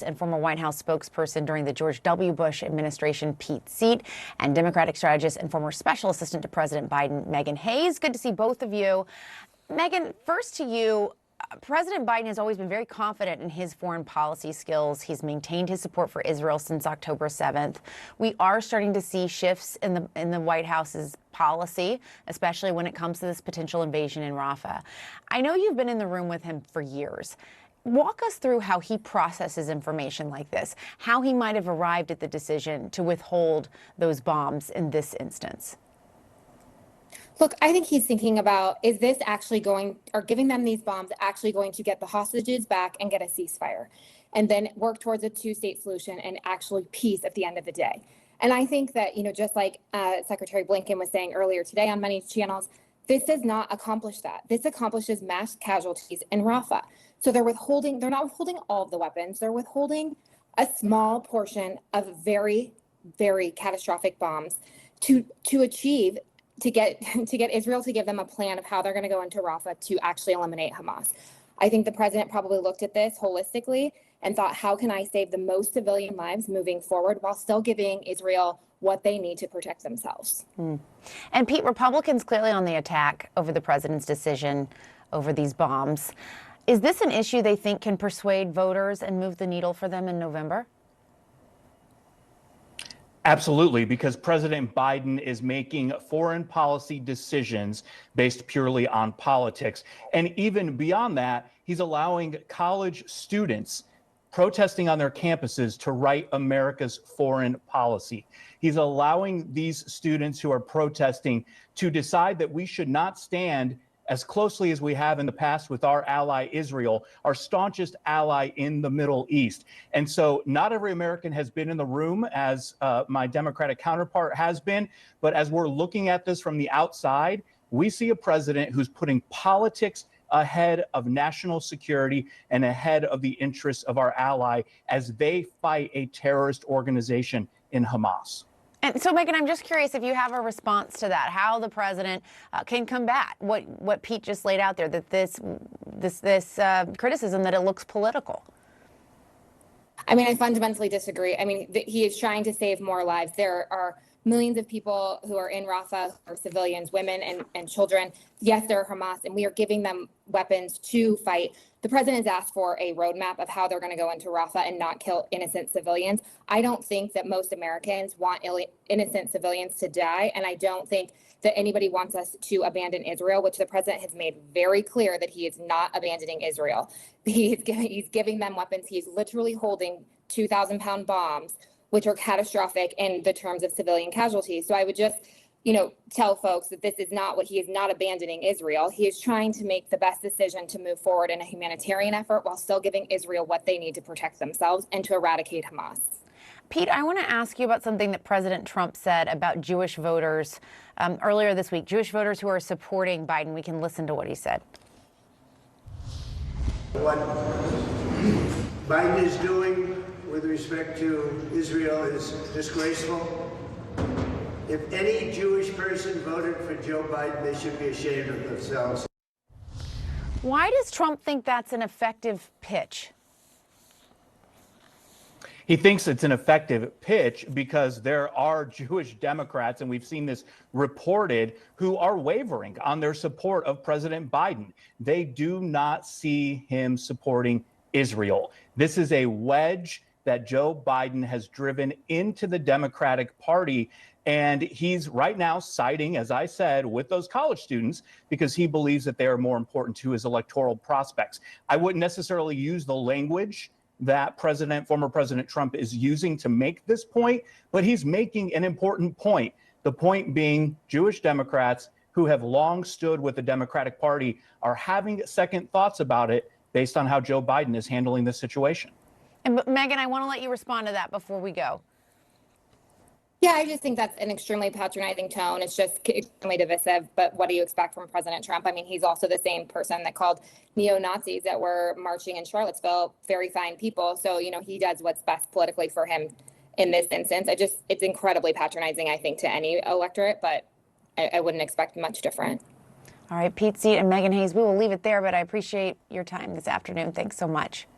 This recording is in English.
And former White House spokesperson during the George W. Bush administration, Pete Seat, and Democratic strategist and former special assistant to President Biden, Meghan Hayes. Good to see both of you. Meghan, first to you. President Biden has always been very confident in his foreign policy skills. He's maintained his support for Israel since October 7th. We are starting to see shifts in the White House's policy, especially when it comes to this potential invasion in Rafah. I know you've been in the room with him for years. Walk us through how he processes information like this, how he might have arrived at the decision to withhold those bombs in this instance. Look, I think he's thinking about, is this actually going, or giving them these bombs actually going to get the hostages back and get a ceasefire, and then work towards a two-state solution and actually peace at the end of the day. And I think that, just like Secretary Blinken was saying earlier today on many channels, this does not accomplish that. This accomplishes mass casualties in Rafah. So they're not withholding all of the weapons. They're withholding a small portion of very, very catastrophic bombs to get Israel to give them a plan of how they're going to go into Rafah to actually eliminate Hamas. I think the president probably looked at this holistically and thought, how can I save the most civilian lives moving forward while still giving Israel what they need to protect themselves? And Pete, Republicans clearly on the attack over the president's decision over these bombs. Is this an issue they think can persuade voters and move the needle for them in November? Absolutely, because President Biden is making foreign policy decisions based purely on politics. And even beyond that, he's allowing college students protesting on their campuses to write America's foreign policy. He's allowing these students who are protesting to decide that we should not stand as closely as we have in the past with our ally Israel, our staunchest ally in the Middle East. And so not every American has been in the room, as my Democratic counterpart has been. But as we're looking at this from the outside, we see a president who's putting politics ahead of national security and ahead of the interests of our ally as they fight a terrorist organization in Hamas. And so, Meghan, I'm just curious if you have a response to that, how the president can combat what Pete just laid out there, that this criticism that it looks political. I mean, I fundamentally disagree. I mean, he is trying to save more lives. There are millions of people who are in Rafah, who are civilians, women and children. Yes, they're Hamas, and we are giving them weapons to fight. The president has asked for a roadmap of how they're going to go into Rafah and not kill innocent civilians. I don't think that most Americans want innocent civilians to die, and I don't think that anybody wants us to abandon Israel, which the president has made very clear that he is not abandoning Israel. He's giving them weapons. He's literally holding 2,000-pound bombs, which are catastrophic in the terms of civilian casualties. So I would just, tell folks that this is not what he is not abandoning Israel. He is trying to make the best decision to move forward in a humanitarian effort while still giving Israel what they need to protect themselves and to eradicate Hamas. Pete, I want to ask you about something that President Trump said about Jewish voters earlier this week, Jewish voters who are supporting Biden. We can listen to what he said. What Biden is doing with respect to Israel is disgraceful. If any Jewish person voted for Joe Biden, they should be ashamed of themselves. Why does Trump think that's an effective pitch? He thinks it's an effective pitch because there are Jewish Democrats, and we've seen this reported, who are wavering on their support of President Biden. They do not see him supporting Israel. This is a wedge that Joe Biden has driven into the Democratic Party. And he's right now siding, as I said, with those college students because he believes that they are more important to his electoral prospects. I wouldn't necessarily use the language that former President Trump is using to make this point, but he's making an important point. The point being Jewish Democrats who have long stood with the Democratic Party are having second thoughts about it based on how Joe Biden is handling this situation. And Meghan, I want to let you respond to that before we go. Yeah, I just think that's an extremely patronizing tone. It's just extremely divisive. But what do you expect from President Trump? I mean, he's also the same person that called neo-Nazis that were marching in Charlottesville very fine people. So, he does what's best politically for him in this instance. It's incredibly patronizing, I think, to any electorate, but I wouldn't expect much different. All right, Pete Seat and Meghan Hayes, we will leave it there, but I appreciate your time this afternoon. Thanks so much.